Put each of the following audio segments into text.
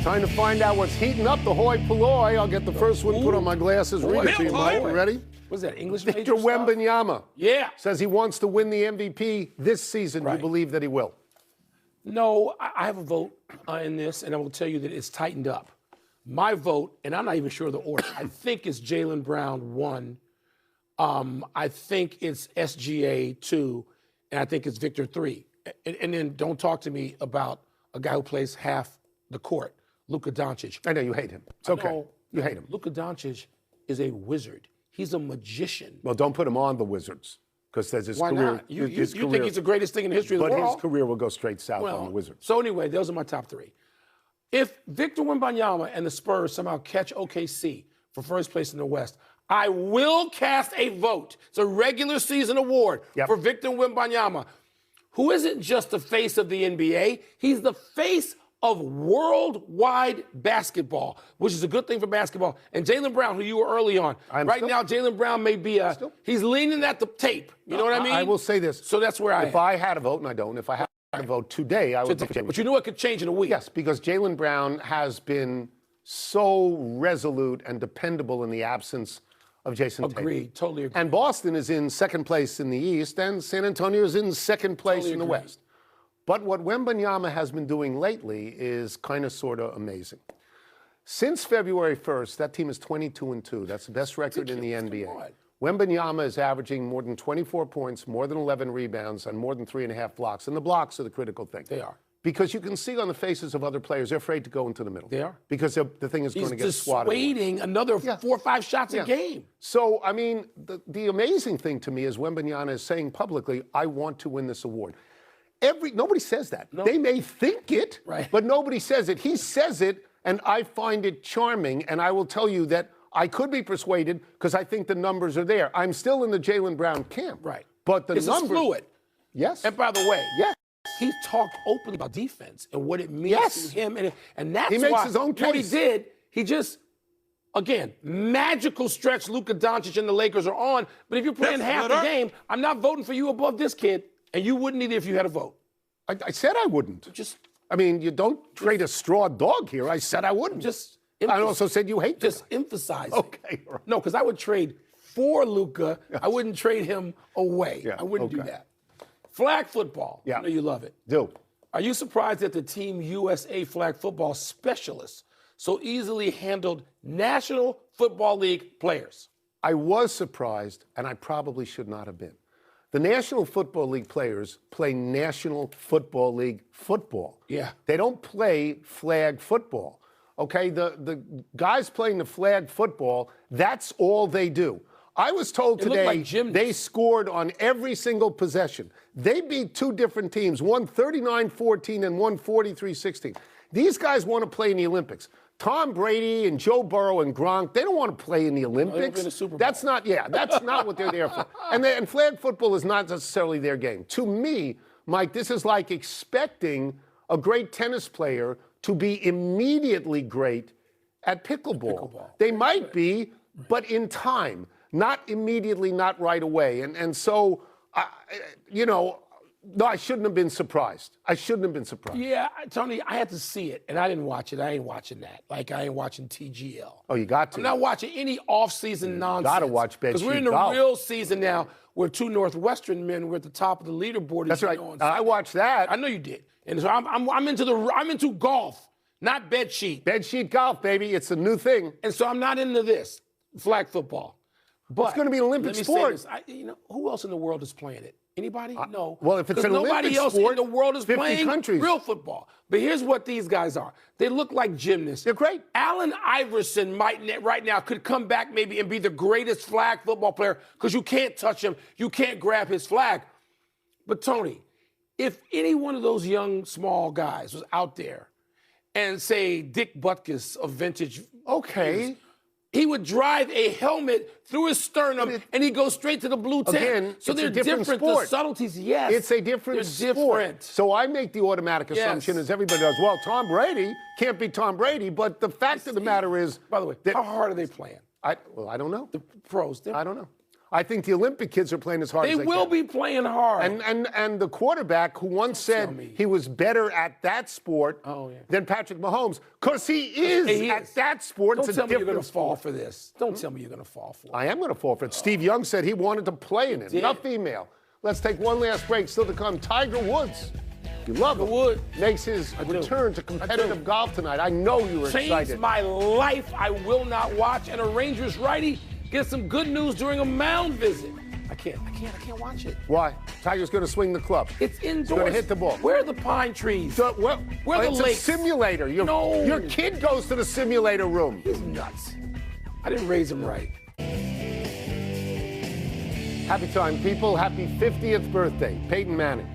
Time to find out what's heating up the hoi polloi. I'll get the first one, put on my glasses, read it to you, Mike. You ready? What's that, English Victor major stuff? Wembanyama. Yeah. Says he wants to win the MVP this season. Right. You believe that he will? No, I have a vote in this, and I will tell you that it's tightened up. My vote, and I'm not even sure of the order, I think it's Jaylen Brown 1. I think it's SGA 2, and I think it's Victor 3. And then don't talk to me about a guy who plays half the court, Luka Doncic. I know you hate him. It's okay. You hate him. Luka Doncic is a wizard. He's a magician. Well, don't put him on the Wizards because there's his Why career. not? You think he's the greatest thing in the history of the world? But his career will go straight south on the Wizards. So anyway, those are my top 3. If Victor Wembanyama and the Spurs somehow catch OKC for first place in the West, I will cast a vote. It's a regular season award for Victor Wembanyama, who isn't just the face of the NBA. He's the face of worldwide basketball, which is a good thing for basketball. And Jaylen Brown, who you were early on. Right now, Jaylen Brown may be he's leaning at the tape. You know what I mean? I will say this. So that's where I am. If I had a vote, and I don't, if I had a vote today, I would take But you knew it could change in a week. Yes, because Jaylen Brown has been so resolute and dependable in the absence of Jason Tatum. Agreed, totally agree. And Boston is in second place in the East, and San Antonio is in second place in the West. But what Wembanyama has been doing lately is kind of sort of amazing. Since February 1st, that team is 22-2. That's the best record in the NBA. Wembanyama is averaging more than 24 points, more than 11 rebounds, and more than 3.5 blocks. And the blocks are the critical thing. They are. Because you can see on the faces of other players, they're afraid to go into the middle. They are. Because the thing is going to get swatted. He's dissuading another 4 or 5 shots a game. So, I mean, the amazing thing to me is Wembanyama is saying publicly, I want to win this award. Nobody says that. No. They may think it, but nobody says it. He says it, and I find it charming, and I will tell you that I could be persuaded because I think the numbers are there. I'm still in the Jaylen Brown camp. Right. But the numbers... This is fluid. Yes. And by the way, he talked openly about defense and what it means to him. And that's why... He makes his own case. What he did, he just... Again, magical stretch Luka Doncic and the Lakers are on, but if you're playing half the game, I'm not voting for you above this kid. And you wouldn't either if you had a vote. I said I wouldn't. I mean, you don't trade a straw dog here. I said I wouldn't. I also said you hate Just emphasize it. Okay. Right. No, because I would trade for Luka. I wouldn't trade him away. I wouldn't do that. Flag football. I know you love it. Do. Are you surprised that the Team USA flag football specialists so easily handled National Football League players? I was surprised, and I probably should not have been. The National Football League players play National Football League football. Yeah. They don't play flag football. Okay? The guys playing the flag football, that's all they do. I was told today they scored on every single possession. They beat 2 different teams, one 39-14 and one 43-16. These guys want to play in the Olympics. Tom Brady and Joe Burrow and Gronk, they don't want to play in the Olympics. That's not what they're there for. And flag football is not necessarily their game. To me, Mike, this is like expecting a great tennis player to be immediately great at pickleball. They might be, but in time, not immediately, not right away. And so, no, I shouldn't have been surprised. Yeah, Tony, I had to see it, and I didn't watch it. I ain't watching that. Like, I ain't watching TGL. Oh, you got to. I'm not watching any off-season nonsense. Got to watch bed sheet golf. Because we're in the real season now where 2 Northwestern men were at the top of the leaderboard. That's right. I watched that. I know you did. And so I'm into golf, not bed sheet. Bed sheet golf, baby. It's a new thing. And so I'm not into this, flag football. But it's going to be an Olympic sport. Who else in the world is playing it? Anybody? No. Well, if it's an Olympic sport, nobody else in the world is 50 playing countries. Real football. But here's what these guys are. They look like gymnasts. They're great. Allen Iverson right now could come back maybe and be the greatest flag football player because you can't touch him. You can't grab his flag. But, Tony, if any one of those young, small guys was out there and, say, Dick Butkus of vintage... Okay. He would drive a helmet through his sternum, and he'd go straight to the blue tent. Again, so it's they're a different sport. The subtleties, yes. It's a different sport. So I make the automatic assumption, as everybody does, well, Tom Brady can't be Tom Brady, but the fact of the matter is... By the way, how hard are they playing? I don't know. The pros. I don't know. I think the Olympic kids are playing as hard as they can. They will be playing hard. And the quarterback who once said he was better at that sport than Patrick Mahomes, because he is at that sport. Don't it's tell a me you're going to sport. fall for this. Don't tell me you're going to fall for it. I am going to fall for it. Steve Young said he wanted to play in it. Enough email. Let's take one last break. Still to come, Tiger Woods. You love it. Makes his return to competitive golf tonight. I know you were excited. Changed my life. I will not watch. And a Rangers righty gets some good news during a mound visit. I can't watch it. Why? Tiger's going to swing the club. It's indoors. He's going to hit the ball. Where are the pine trees? Where are the lakes? It's a simulator. Your kid goes to the simulator room. He's nuts. I didn't raise him right. Happy time, people. Happy 50th birthday, Peyton Manning.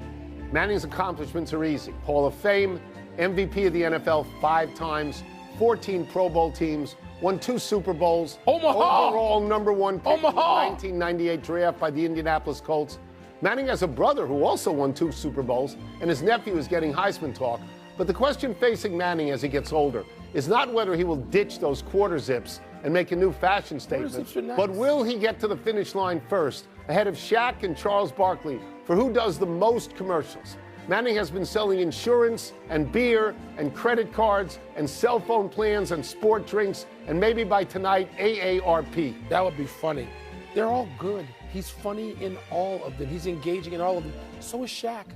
Manning's accomplishments are easy. Hall of Fame, MVP of the NFL 5 times, 14 Pro Bowl teams, won 2 Super Bowls. Omaha! Overall #1 pick in the Omaha! 1998 draft by the Indianapolis Colts. Manning has a brother who also won 2 Super Bowls, and his nephew is getting Heisman talk. But the question facing Manning as he gets older is not whether he will ditch those quarter zips and make a new fashion statement, but will he get to the finish line first, ahead of Shaq and Charles Barkley, for who does the most commercials. Manning has been selling insurance and beer and credit cards and cell phone plans and sport drinks, and maybe by tonight, AARP. That would be funny. They're all good. He's funny in all of them. He's engaging in all of them. So is Shaq.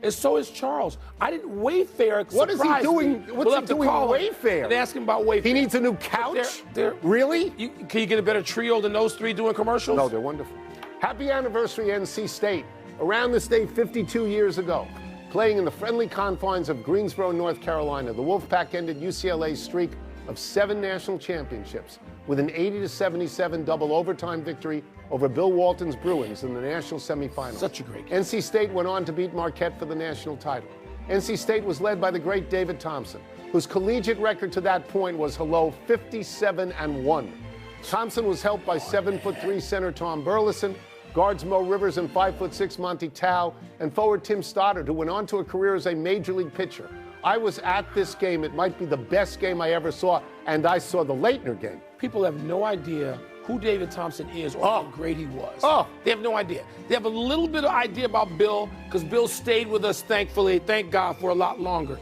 And so is Charles. Wayfair. What is he doing? What's he doing Wayfair? And ask him about Wayfair. He needs a new couch? Really? Can you get a better trio than those 3 doing commercials? No, they're wonderful. Happy anniversary, NC State. Around this day 52 years ago, playing in the friendly confines of Greensboro, North Carolina, the Wolfpack ended UCLA's streak of 7 national championships with an 80-77 double overtime victory over Bill Walton's Bruins in the national semifinals. Such a great game. NC State went on to beat Marquette for the national title. NC State was led by the great David Thompson, whose collegiate record to that point was 57-1. Thompson was helped by 7'3" center Tom Burleson, guards Mo Rivers and 5'6" Monty Tao, and forward Tim Stoddard, who went on to a career as a major league pitcher. I was at this game. It might be the best game I ever saw, and I saw the Leitner game. People have no idea who David Thompson is or how great he was. They have no idea. They have a little bit of idea about Bill, because Bill stayed with us, thankfully, thank God, for a lot longer.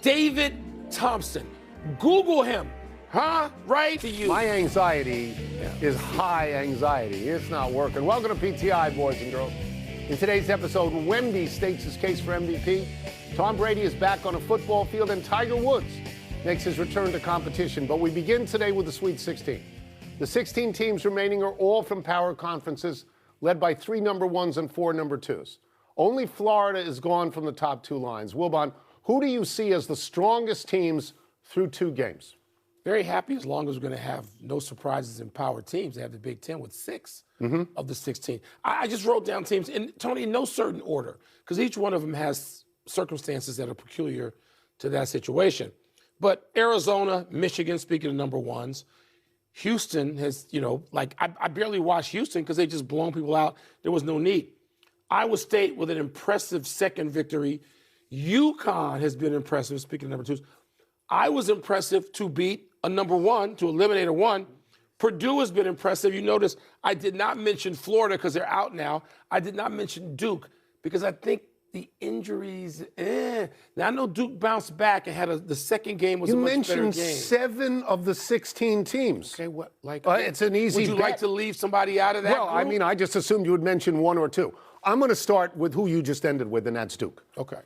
David Thompson. Google him. Right to you. My anxiety is high anxiety. It's not working. Welcome to PTI, boys and girls. In today's episode, Wemby states his case for MVP. Tom Brady is back on a football field, and Tiger Woods makes his return to competition. But we begin today with the Sweet 16. The 16 teams remaining are all from power conferences, led by 3 number 1s and 4 number 2s. Only Florida is gone from the top 2 lines. Wilbon, who do you see as the strongest teams through 2 games? Very happy as long as we're going to have no surprises in power teams. They have the Big Ten with 6 of the 16. I just wrote down teams, and Tony, in no certain order, because each one of them has circumstances that are peculiar to that situation. But Arizona, Michigan, speaking of number 1s, Houston has, I barely watched Houston because they just blown people out. There was no need. Iowa State with an impressive second victory. UConn has been impressive, speaking of number 2s. I was impressive to beat a number 1, to eliminate a 1. Purdue has been impressive. You notice I did not mention Florida because they're out now. I did not mention Duke because I think the injuries, Now, I know Duke bounced back and had the second game was a much better game. You mentioned 7 of the 16 teams. Okay, what? It's an easy bet. Would you like to leave somebody out of that Well, group? I mean, I just assumed you would mention 1 or 2. I'm going to start with who you just ended with, and that's Duke. Okay.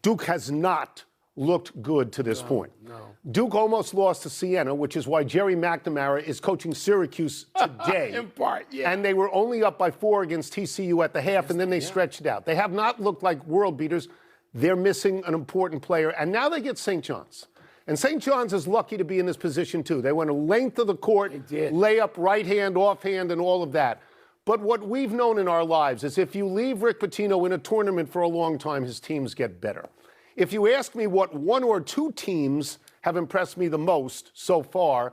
Duke has not looked good to this point. No. Duke almost lost to Siena, which is why Jerry McNamara is coaching Syracuse today. In part, yeah. And they were only up by 4 against TCU at the half, and then they stretched it out. They have not looked like world beaters. They're missing an important player, and now they get St. John's. And St. John's is lucky to be in this position, too. They went a length of the court, layup, right hand, off hand, and all of that. But what we've known in our lives is if you leave Rick Pitino in a tournament for a long time, his teams get better. If you ask me what 1 or 2 teams have impressed me the most so far,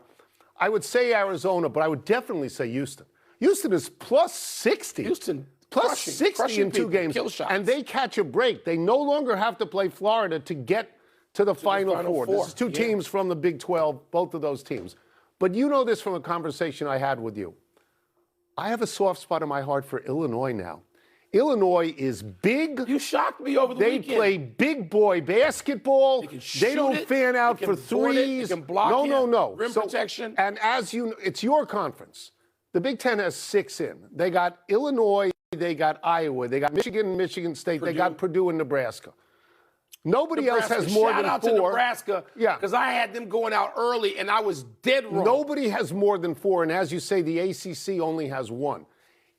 I would say Arizona, but I would definitely say Houston. Houston is plus 60. Houston plus 60 in 2 games. And they catch a break. They no longer have to play Florida to get to the Final Four. This is 2 teams from the Big 12, both of those teams. But you know this from a conversation I had with you. I have a soft spot in my heart for Illinois now. Illinois is big. You shocked me over the weekend. They play big boy basketball. They don't fan out for threes. They can block No. Rim protection. And as you know, it's your conference. The Big Ten has 6 in. They got Illinois, they got Iowa, they got Michigan, Michigan State, They got Purdue and Nebraska. Nobody else has more than 4. Shout out to Nebraska, because I had them going out early, and I was dead wrong. Nobody has more than 4, and as you say, the ACC only has 1.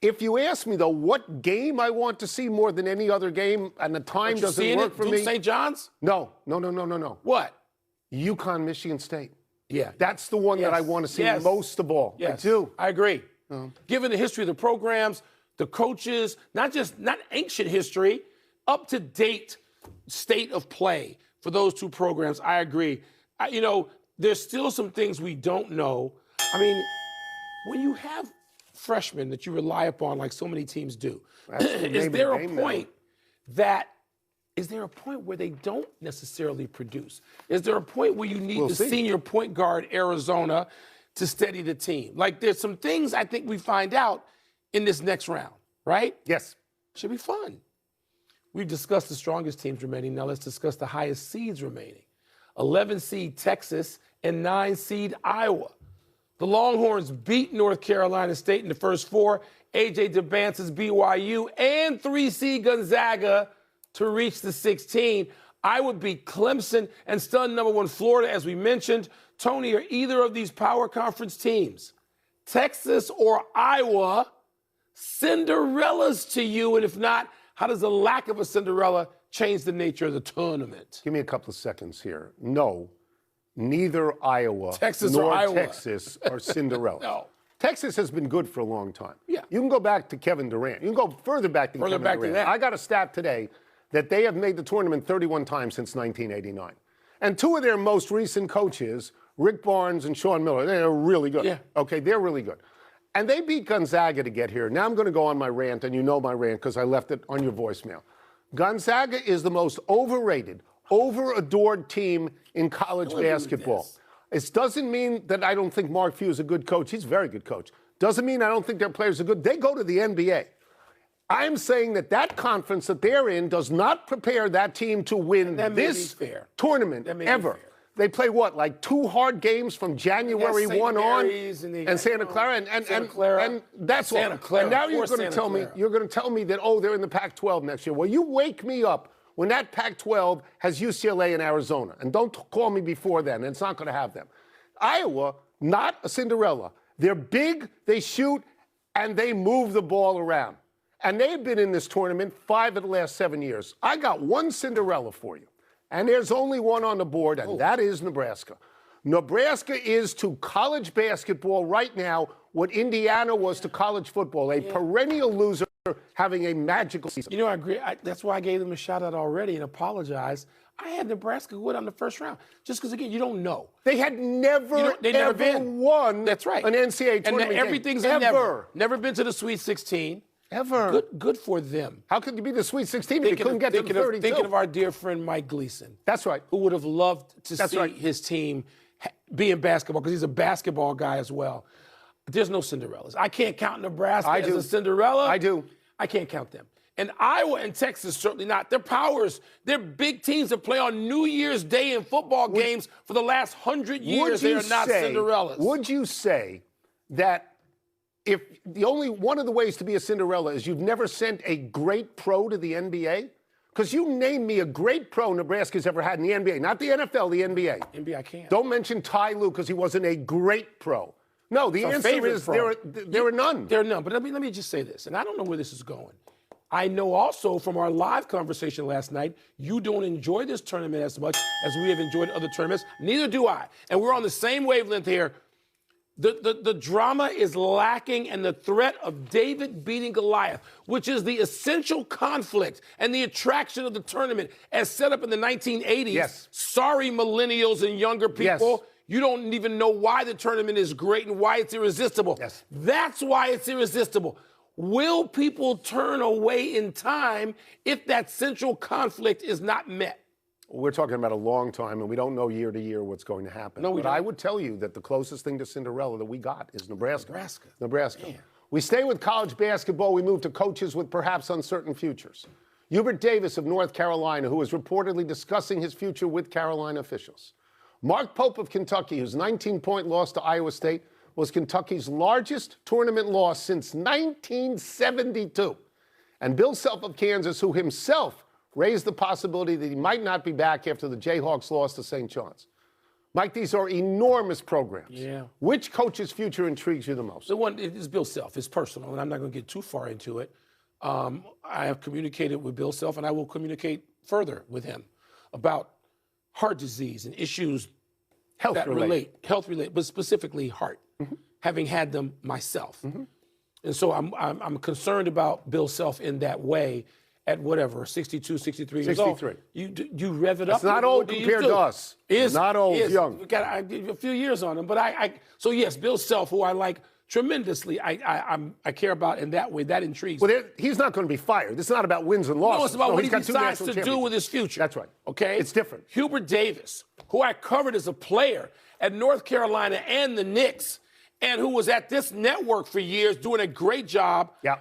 If you ask me, though, what game I want to see more than any other game, and the time doesn't work for me. St. John's? No. What? UConn, Michigan State. Yeah. That's the one that I want to see most of all. Yes. I do. I agree. Given the history of the programs, the coaches, not ancient history, up-to-date state of play for those 2 programs, I agree. There's still some things we don't know. I mean, when you have freshmen that you rely upon like so many teams do, is there a point where they don't necessarily produce? Is there a point where you need the senior point guard Arizona to steady the team? Like, there's some things I think we find out in this next round, right? Yes. Should be fun. We've discussed the strongest teams remaining. Now let's discuss the highest seeds remaining. 11 seed Texas and 9 seed Iowa. The Longhorns beat North Carolina State in the first 4. A.J. DeBance's BYU and 3 seed Gonzaga to reach the 16. Iowa beat Clemson and stunned number 1 Florida, as we mentioned. Tony, are either of these power conference teams, Texas or Iowa, Cinderellas to you? And if not, how does the lack of a Cinderella change the nature of the tournament? Give me a couple of seconds here. No. Neither Iowa nor Texas are Cinderella. No. Texas has been good for a long time. Yeah. You can go back to Kevin Durant. You can go further back than Kevin Durant. I got a stat today that they have made the tournament 31 times since 1989. And 2 of their most recent coaches, Rick Barnes and Sean Miller, they're really good. Yeah. Okay, they're really good. And they beat Gonzaga to get here. Now I'm going to go on my rant, and you know my rant because I left it on your voicemail. Gonzaga is the most overrated, over-adored team in college basketball. It doesn't mean that I don't think Mark Few is a good coach. He's a very good coach. Doesn't mean I don't think their players are good. They go to the NBA. I'm saying that conference that they're in does not prepare that team to win this tournament ever. They play like 2 hard games from January 1 on, and Santa Clara, and that's all. And now you're going to tell me that they're in the Pac-12 next year. Well, you wake me up when that Pac-12 has UCLA and Arizona, and don't call me before then. It's not going to have them. Iowa, not a Cinderella. They're big, they shoot, and they move the ball around. And they've been in this tournament 5 of the last 7 years. I got 1 Cinderella for you. And there's only 1 on the board, and that is Nebraska. Nebraska is to college basketball right now what Indiana was to college football, a perennial loser having a magical season. I agree. That's why I gave them a shout-out already and apologized. I had Nebraska go down the first round just because, again, you don't know. They had never won That's right. an NCAA tournament and everything's game. Never been to the Sweet 16. Ever. Good for them. How could you be the Sweet 16 if you couldn't get to the 32? Thinking of our dear friend Mike Gleason. That's right. Who would have loved to see his team be in basketball because he's a basketball guy as well. There's no Cinderellas. I can't count Nebraska as a Cinderella. I do. I can't count them. And Iowa and Texas, certainly not. They're powers. They're big teams that play on New Year's Day in football games for the last 100 years. They are not Cinderellas. Would you say that if one of the ways to be a Cinderella is you've never sent a great pro to the NBA? Because you name me a great pro Nebraska's ever had in the NBA. Not the NFL, the NBA. NBA, I can't. Don't mention Ty Lue because he wasn't a great pro. No, the answer is there are none. There are none. But let me just say this, and I don't know where this is going. I know also from our live conversation last night, you don't enjoy this tournament as much as we have enjoyed other tournaments. Neither do I. And we're on the same wavelength here. The drama is lacking, and the threat of David beating Goliath, which is the essential conflict and the attraction of the tournament as set up in the 1980s. Yes. Sorry, millennials and younger people. Yes. You don't even know why the tournament is great and why it's irresistible. Yes. That's why it's irresistible. Will people turn away in time if that central conflict is not met? We're talking about a long time, and we don't know year to year what's going to happen. No, we don't. I would tell you that the closest thing to Cinderella that we got is Nebraska. Nebraska. Man. We stay with college basketball. We move to coaches with perhaps uncertain futures. Hubert Davis of North Carolina, who is reportedly discussing his future with Carolina officials. Mark Pope of Kentucky, whose 19-point loss to Iowa State was Kentucky's largest tournament loss since 1972. And Bill Self of Kansas, who himself raised the possibility that he might not be back after the Jayhawks lost to St. John's. Mike, these are enormous programs. Yeah. Which coach's future intrigues you the most? The one is Bill Self. It's personal, and I'm not going to get too far into it. I have communicated with Bill Self, and I will communicate further with him about heart disease and issues that relate, but specifically heart, having had them myself. And so I'm concerned about Bill Self in that way. At whatever, 62, 63 years old. You rev it up. It's not old compared to us. It's not old, young. We got a few years on him. But so yes, Bill Self, who I like tremendously, I care about in that way. That intrigues me. Well, he's not going to be fired. This is not about wins and losses. No, it's about what he decides to do with his future. That's right. Okay? It's different. Hubert Davis, who I covered as a player at North Carolina and the Knicks, and who was at this network for years doing a great job. Yeah.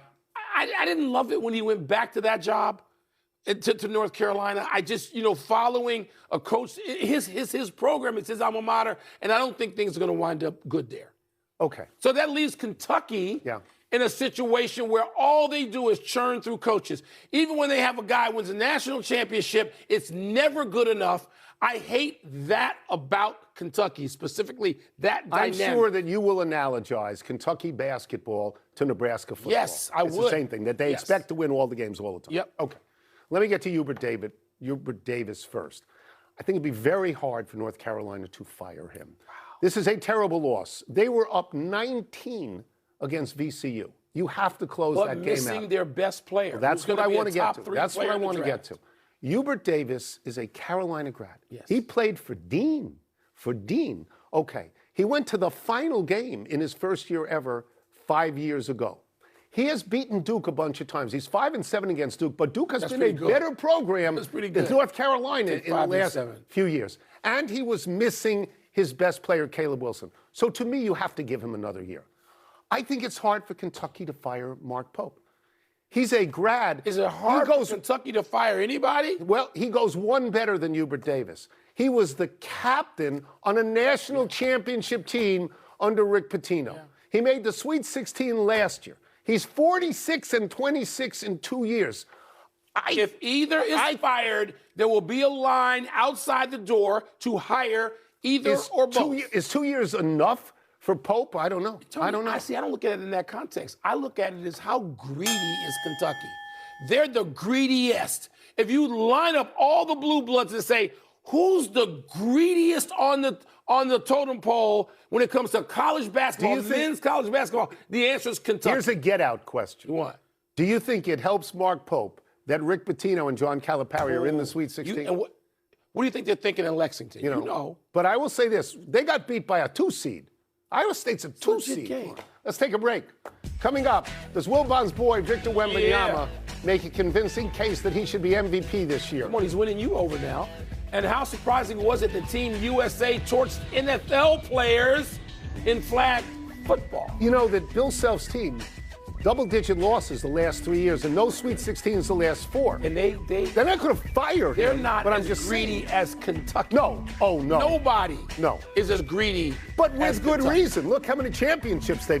I didn't love it when he went back to that job, to North Carolina. I just, following a coach, his program, it's his alma mater, and I don't think things are going to wind up good there. Okay. So that leaves Kentucky in a situation where all they do is churn through coaches. Even when they have a guy who wins a national championship, it's never good enough. I hate that about Kentucky, specifically that dynamic. I'm sure that you will analogize Kentucky basketball to Nebraska football. Yes, I would. It's the same thing, that they expect to win all the games all the time. Yep. Okay. Let me get to Hubert Davis first. I think it'd be very hard for North Carolina to fire him. Wow. This is a terrible loss. They were up 19 against VCU. You have to close that game out. Missing their best player. Well, that's what I want to get to. That's what I want to get to. Hubert Davis is a Carolina grad. Yes. He played for Dean. Okay. He went to the final game in his first year ever 5 years ago. He has beaten Duke a bunch of times. He's 5-7 against Duke, but Duke has been a better program than North Carolina in the last few years. And he was missing his best player, Caleb Wilson. So to me, you have to give him another year. I think it's hard for Kentucky to fire Mark Pope. He's a grad. Is it hard for Kentucky to fire anybody? Well, he goes one better than Hubert Davis. He was the captain on a national championship team under Rick Pitino. He made the Sweet 16 last year. He's 46-26 in 2 years. If either is fired, there will be a line outside the door to hire either or both. Is 2 years enough for Pope? I don't know. I don't look at it in that context. I look at it as how greedy is Kentucky. They're the greediest. If you line up all the blue bloods and say, who's the greediest on the totem pole when it comes to college basketball, men's college basketball, the answer is Kentucky. Here's a get-out question. What? Do you think it helps Mark Pope that Rick Pitino and John Calipari are in the Sweet 16? What do you think they're thinking in Lexington? You know. But I will say this. They got beat by a 2 seed. Iowa State's a 2 seed. Let's take a break. Coming up, does Wilbon's boy, Victor Wembanyama, make a convincing case that he should be MVP this year? Come on, he's winning you over now. And how surprising was it that Team USA torched NFL players in flag football? You know that Bill Self's team, double-digit losses the last 3 years, and no Sweet 16s the last 4. And they're not going to fire him. They're not as greedy as Kentucky. No. Oh, no. Nobody is as greedy. But with good reason. Look how many championships they've got.